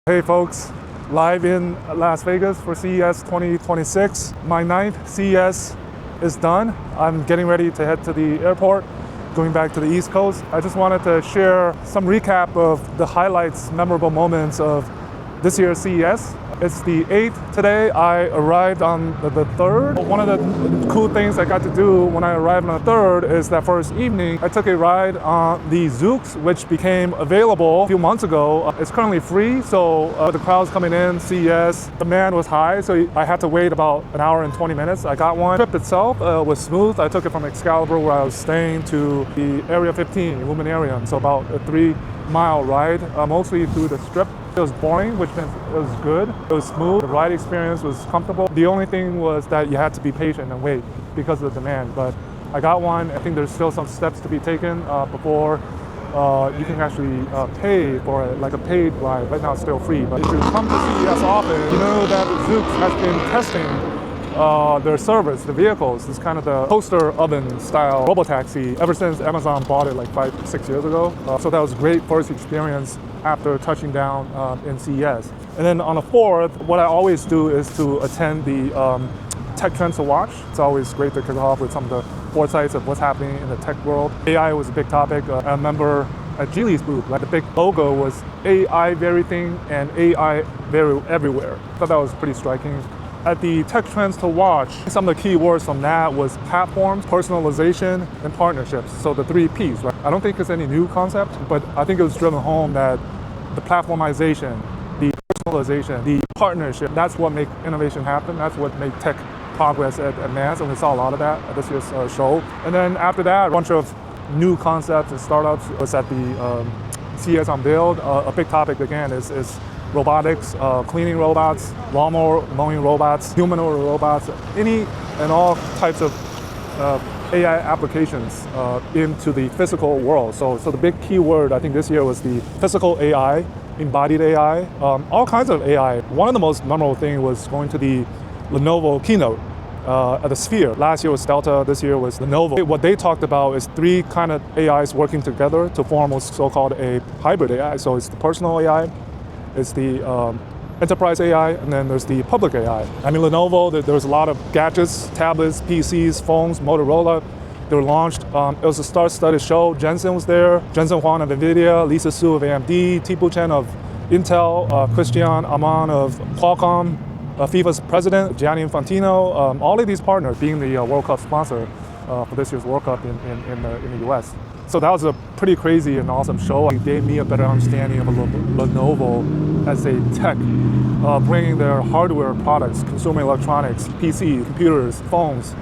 Hey folks, live in Las Vegas for CES 2026. My 9th CES is done. I'm getting ready to head to the airport, going back to the East Coast. I just wanted to share some recap of the highlights, memorable moments of this year's CES. It's the 8th today. I arrived on the 3rd. One of the cool things I got to do when I arrived on the 3rd is that first evening, I took a ride on the Zoox, which became available a few months ago. It's currently free, so the crowds coming in, CES, demand was high, so I had to wait about an hour and 20 minutes. I got one. The trip itself was smooth. I took it from Excalibur, where I was staying, to the Area 15, Illuminarium, so about a 3-mile ride, mostly through the Strip. It was boring, which meant it was good. It was smooth. The ride experience was comfortable. The only thing was that you had to be patient and wait because of the demand. But I got one. I think there's still some steps to be taken before you can actually pay for it, like a paid ride. Right now it's still free. But if you come to CES often, you know that Zoox has been testing their service, the vehicles. It's kind of the toaster oven style robotaxi ever since Amazon bought it like 5-6 years ago. So that was a great first experience after touching down in CES. And then on the 4th, what I always do is to attend the tech trends to watch. It's always great to kick off with some of the foresights of what's happening in the tech world. AI was a big topic. I remember at Geely's booth, like the big logo was AI everything and AI everywhere. I thought that was pretty striking. At the tech trends to watch, some of the key words from that was platforms, personalization, and partnerships. So the 3 Ps, right? I don't think it's any new concept, but I think it was driven home that the platformization, the personalization, the partnership, that's what make innovation happen. That's what make tech progress advance, and we saw a lot of that at this year's show. And then after that, a bunch of new concepts and startups was at the CES Unveiled. A big topic again is robotics, cleaning robots, lawnmower mowing robots, humanoid robots, any and all types of AI applications into the physical world. So the big keyword I think this year was the physical AI, embodied AI, all kinds of AI. One of the most memorable things was going to the Lenovo keynote at the Sphere. Last year was Delta, this year was Lenovo. What they talked about is 3 kind of AIs working together to form what's so-called a hybrid AI. So it's the personal AI, it's the enterprise AI, and then there's the public AI. I mean, Lenovo, there's a lot of gadgets, tablets, PCs, phones, Motorola. They were launched. It was a star-studded show. Jensen was there. Jensen Huang of NVIDIA, Lisa Su of AMD, Tipu Chen of Intel, Christian Amann of Qualcomm, FIFA's president, Gianni Infantino. All of these partners being the World Cup sponsor for this year's World Cup in the US. So that was a pretty crazy and awesome show. It gave me a better understanding of Lenovo as a tech, bringing their hardware products, consumer electronics, PC, computers, phones,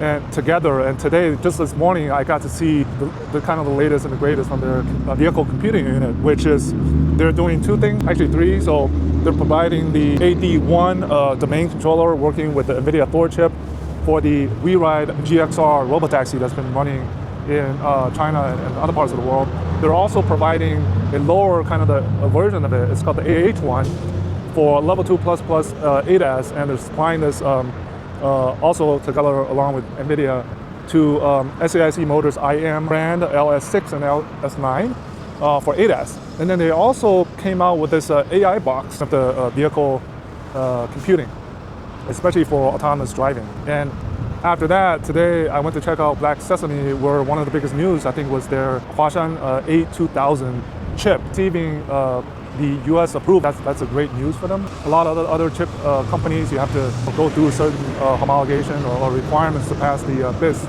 and together. And today, just this morning, I got to see the kind of the latest and the greatest from their vehicle computing unit, which is they're doing 2 things, actually 3. So they're providing the AD1 domain controller working with the NVIDIA Thor chip for the WeRide GXR robotaxi that's been running in China and other parts of the world. They're also providing a lower kind of a version of it. It's called the AH1 for level 2++ ADAS, and they're supplying this also together along with NVIDIA to SAIC Motors IM brand LS6 and LS9 for ADAS. And then they also came out with this AI box of the vehicle computing, especially for autonomous driving. And after that, today I went to check out Black Sesame, where one of the biggest news I think was their Huashan A2000 chip receiving the US approval. That's a great news for them. A lot of other chip companies, you have to go through certain homologation or requirements to pass the BIS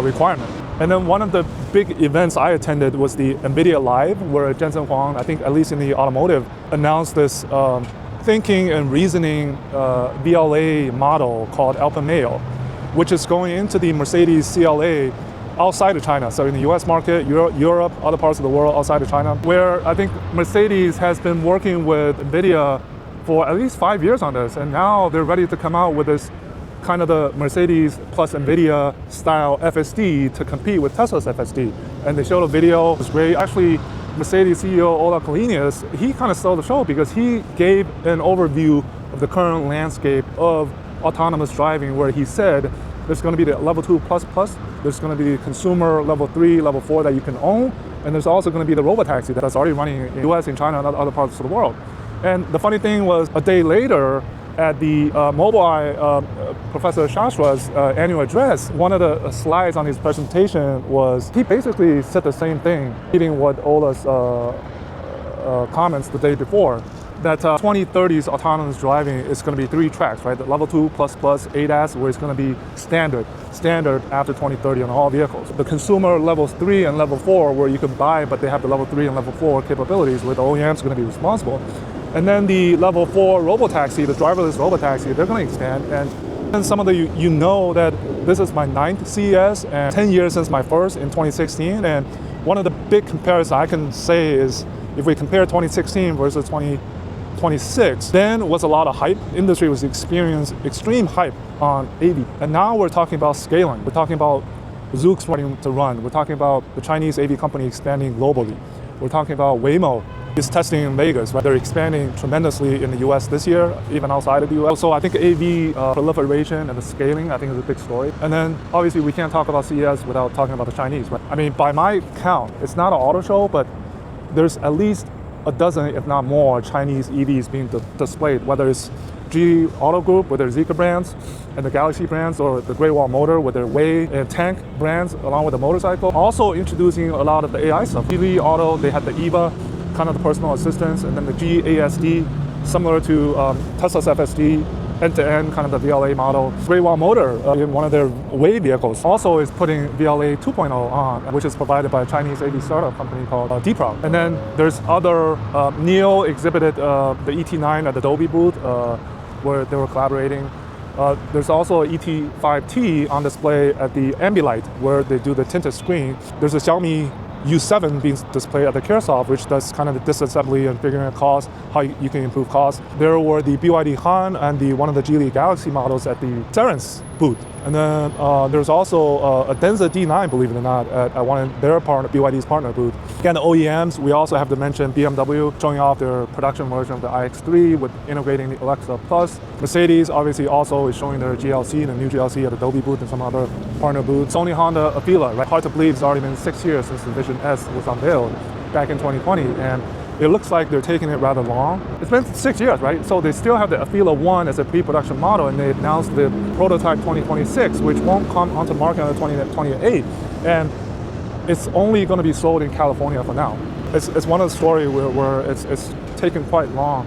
requirement. And then one of the big events I attended was the NVIDIA Live, where Jensen Huang, I think at least in the automotive, announced this thinking and reasoning VLA model called Alpha Male, which is going into the Mercedes CLA outside of China. So in the US market, Europe, other parts of the world outside of China, where I think Mercedes has been working with NVIDIA for at least 5 years on this. And now they're ready to come out with this kind of the Mercedes plus NVIDIA style FSD to compete with Tesla's FSD. And they showed a video, it was great. Actually, Mercedes CEO Ola Kalinius, he kind of stole the show because he gave an overview of the current landscape of autonomous driving, where he said there's going to be the level 2++, there's going to be consumer level 3, level 4 that you can own, and there's also going to be the robotaxi that's already running in the US, in China, and other parts of the world. And the funny thing was, a day later, at the Mobileye Professor Shastra's annual address, one of the slides on his presentation was, he basically said the same thing, repeating what Ola's comments the day before, that 2030's autonomous driving is going to be 3 tracks, right? The level 2 plus ADAS, where it's going to be standard after 2030 on all vehicles. The consumer levels 3 and level 4, where you can buy, but they have the level 3 and level 4 capabilities, where the OEMs are going to be responsible. And then the level 4 robotaxi, the driverless robotaxi, they're going to expand. And some of the, you know that this is my 9th CES and 10 years since my first in 2016. And one of the big comparisons I can say is, if we compare 2016 versus 2026, then was a lot of hype. Industry was experiencing extreme hype on AV. And now we're talking about scaling. We're talking about Zoox starting to run. We're talking about the Chinese AV company expanding globally. We're talking about Waymo is testing in Vegas, right? They're expanding tremendously in the US this year, even outside of the US. So I think AV proliferation and the scaling, I think, is a big story. And then obviously we can't talk about CES without talking about the Chinese, right? I mean, by my count, it's not an auto show, but there's at least a dozen, if not more, Chinese EVs being displayed, whether it's GE Auto Group with their Zeekr brands and the Galaxy brands, or the Great Wall Motor with their Way and Tank brands along with the motorcycle. Also introducing a lot of the AI stuff. GE Auto, they had the EVA, kind of the personal assistance, and then the GASD, similar to Tesla's FSD, end-to-end kind of the VLA model. Great Wall Motor, in one of their Way vehicles, also is putting VLA 2.0 on, which is provided by a Chinese AV startup company called Deepro. And then there's other, NIO exhibited the ET9 at the Dolby booth, where they were collaborating. There's also a ET5T on display at the Ambilight, where they do the tinted screen. There's a Xiaomi U7 being displayed at the Caresoft, which does kind of the disassembly and figuring out costs, how you can improve costs. There were the BYD Han and one of the Geely Galaxy models at the Cerence booth. And then there's also a Denza D9, believe it or not, at one of their BYD's partner booth. Again, the OEMs, we also have to mention BMW showing off their production version of the iX3 with integrating the Alexa Plus. Mercedes obviously also is showing their GLC, the new GLC at the Dolby booth and some other partner booths. Sony Honda Afeela, right? Hard to believe it's already been 6 years since the Vision S was unveiled back in 2020. And it looks like they're taking it rather long. It's been 6 years, right? So they still have the Afeela 1 as a pre-production model, and they announced the prototype 2026, which won't come onto market until 2028. And it's only going to be sold in California for now. It's one of the stories where it's taken quite long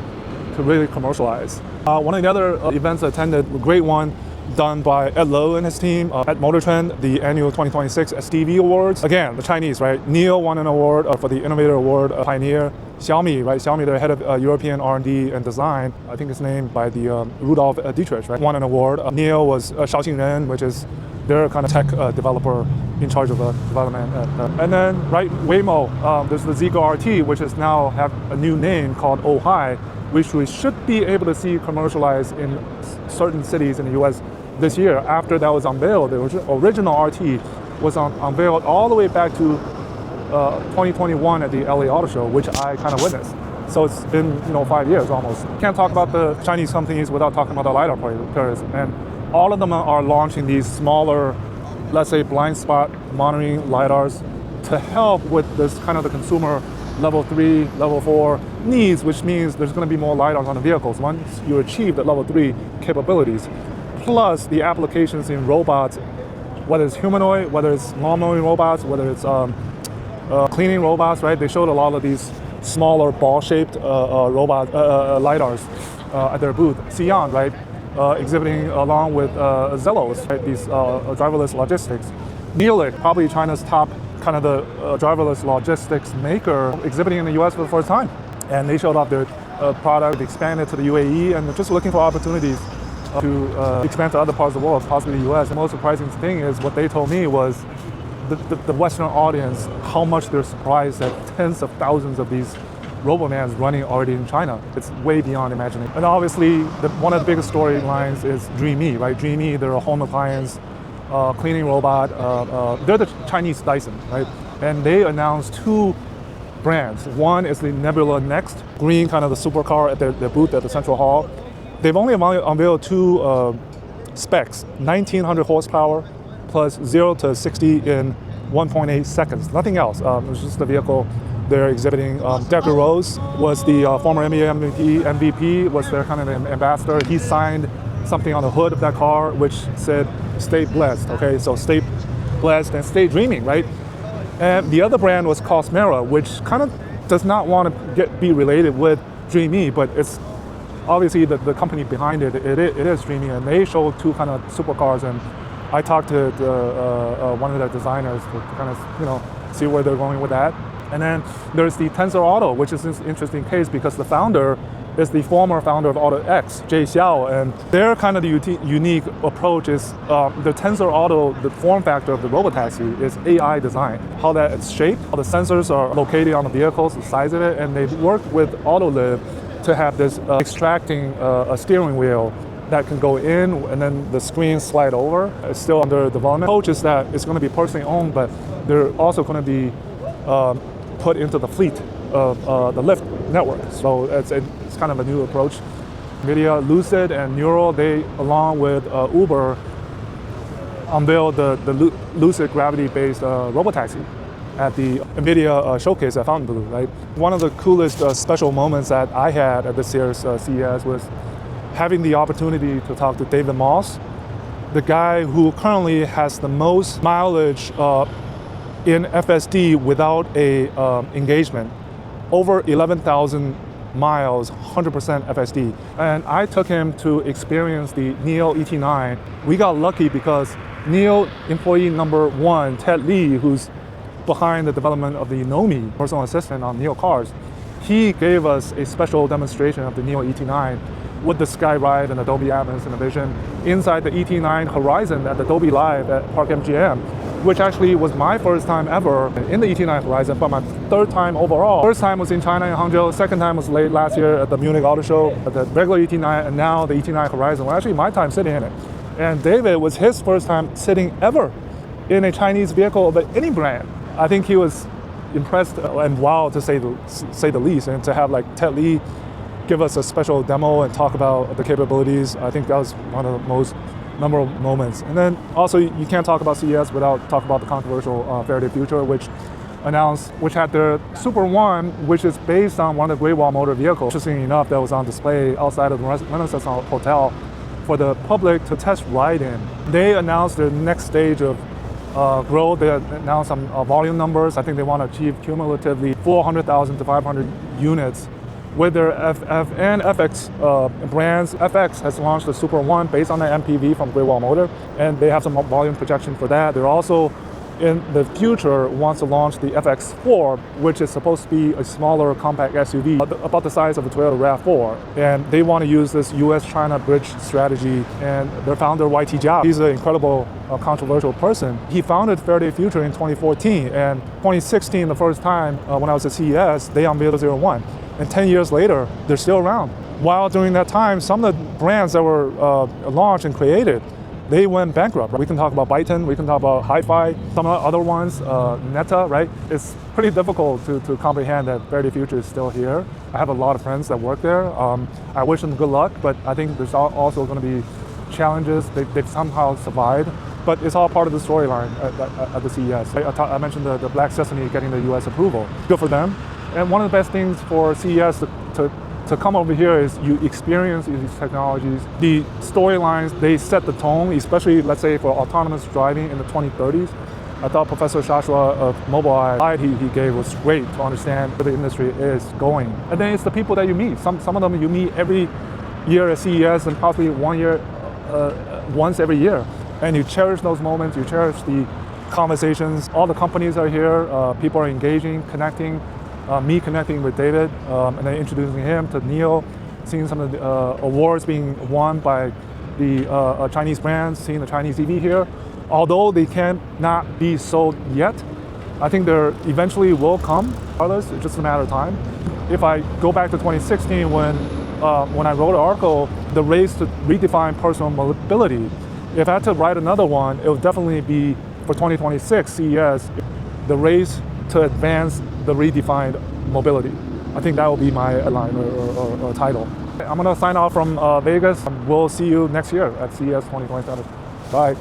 to really commercialize. One of the other events I attended, a great one, done by Ed Lowe and his team at Motor Trend, the annual 2026 SDV Awards. Again, the Chinese, right? NIO won an award for the Innovator Award, Pioneer. Xiaomi, right? Xiaomi, they're head of European R&D and design. I think it's named by the Rudolf Dietrich, right? Won an award. NIO was Xiaoxing Ren, which is their kind of tech developer in charge of development. And then, right, Waymo, there's the Zeekr RT, which is now have a new name called Ojai, which we should be able to see commercialized in certain cities in the US this year. After that was unveiled, the original RT was unveiled all the way back to 2021 at the LA Auto Show, which I kind of witnessed. So it's been 5 years almost. Can't talk about the Chinese companies without talking about the LiDAR players. And all of them are launching these smaller, let's say, blind spot monitoring LiDARs to help with this kind of the consumer level 3, level 4 needs, which means there's going to be more LiDARs on the vehicles once you achieve the level 3 capabilities. Plus the applications in robots, whether it's humanoid, whether it's non-moving robots, whether it's cleaning robots, right? They showed a lot of these smaller ball-shaped robot LiDARs at their booth. Xi'an, right? Exhibiting along with Zelos, right? These driverless logistics. Neolink, probably China's top kind of the driverless logistics maker, exhibiting in the US for the first time. And they showed off their product, expanded to the UAE, and they're just looking for opportunities to expand to other parts of the world, possibly the US. The most surprising thing is what they told me was the Western audience, how much they're surprised at tens of thousands of these robovans running already in China. It's way beyond imagining. And obviously, one of the biggest storylines is Dreame, right? Dreame, they're a home appliance cleaning robot. They're the Chinese Dyson, right? And they announced 2 brands. One is the Nebula Next, green kind of the supercar at their booth at the Central Hall. They've only unveiled 2 specs, 1900 horsepower plus 0 to 60 in 1.8 seconds, nothing else. It's just the vehicle they're exhibiting. Decker Rose was the former NBA MVP, was their kind of ambassador. He signed something on the hood of that car which said, "Stay blessed." Okay, so stay blessed and stay dreaming, right? And the other brand was Cosmera, which kind of does not want to be related with Dreamy, but it's obviously the company behind it is Dreamy, and they showed two kind of supercars, and I talked to one of their designers to kind of see where they're going with that. And then there's the Tensor Auto, which is an interesting case because the founder is the former founder of AutoX, Jay Xiao, and their kind of the unique approach is the Tensor Auto, the form factor of the robotaxi is AI design. How that it's shaped, how the sensors are located on the vehicles, the size of it, and they work with AutoLib to have this extracting a steering wheel that can go in and then the screen slide over. It's still under development. The approach is that it's going to be personally owned, but they're also going to be put into the fleet of the Lyft network. So it's kind of a new approach. NVIDIA, Lucid, and Neural, they, along with Uber, unveiled the Lucid gravity-based robotaxi at the NVIDIA showcase at Fontainebleau, right? One of the coolest special moments that I had at this year's CES was having the opportunity to talk to David Moss, the guy who currently has the most mileage in FSD without a engagement, over 11,000 miles, 100% FSD. And I took him to experience the NIO ET9. We got lucky because NIO employee number 1, Ted Lee, who's behind the development of the Nomi personal assistant on NIO cars, he gave us a special demonstration of the NIO ET9 with the Skyride and Adobe Atmos and the Vision inside the ET9 Horizon at the Adobe Live at Park MGM, which actually was my first time ever in the ET9 Horizon, but my third time overall. First time was in China in Hangzhou, second time was late last year at the Munich Auto Show, at the regular ET9, and now the ET9 Horizon. Well, actually my time sitting in it. And David was his first time sitting ever in a Chinese vehicle of any brand. I think he was impressed and wowed, to say the least, and to have like Ted Lee give us a special demo and talk about the capabilities. I think that was one of the most memorable moments. And then also you can't talk about CES without talking about the controversial Faraday Future, which had their Super One, which is based on one of the Great Wall Motor vehicles. Interestingly enough, that was on display outside of the Renaissance Hotel for the public to test ride in. They announced their next stage of growth. They announced some volume numbers. I think they want to achieve cumulatively 400,000 to 500 units with their FF and FX brands. FX has launched the Super One based on the MPV from Great Wall Motor, and they have some volume projection for that. They're also, in the future, wants to launch the FX4, which is supposed to be a smaller compact SUV, about the size of a Toyota RAV4. And they want to use this US-China bridge strategy. And their founder, YT Jia, he's an incredible, controversial person. He founded Faraday Future in 2014, and 2016, the first time when I was at CES, they unveiled the 01. And 10 years later, they're still around. While during that time, some of the brands that were launched and created, they went bankrupt. We can talk about Byton, we can talk about Hi-Fi, some of the other ones, Neta, right? It's pretty difficult to comprehend that Faraday Future is still here. I have a lot of friends that work there. I wish them good luck, but I think there's also going to be challenges. They've somehow survived, but it's all part of the storyline at the CES. I mentioned the Black Sesame getting the US approval. Good for them. And one of the best things for CES to come over here is you experience these technologies. The storylines, they set the tone, especially, let's say, for autonomous driving in the 2030s. I thought Professor Shashua of Mobileye, he gave was great to understand where the industry is going. And then it's the people that you meet. Some of them you meet every year at CES and possibly once every year. And you cherish those moments, you cherish the conversations. All the companies are here, people are engaging, connecting. Me connecting with David and then introducing him to NIO, seeing some of the awards being won by the Chinese brands, seeing the Chinese EV here. Although they cannot be sold yet, I think they eventually will come. It's just a matter of time. If I go back to 2016 when I wrote an article, the race to redefine personal mobility, if I had to write another one, it would definitely be for 2026 CES, the race to advance the redefined mobility. I think that will be my headline or title. I'm going to sign off from Vegas. We'll see you next year at CES 2027. Bye.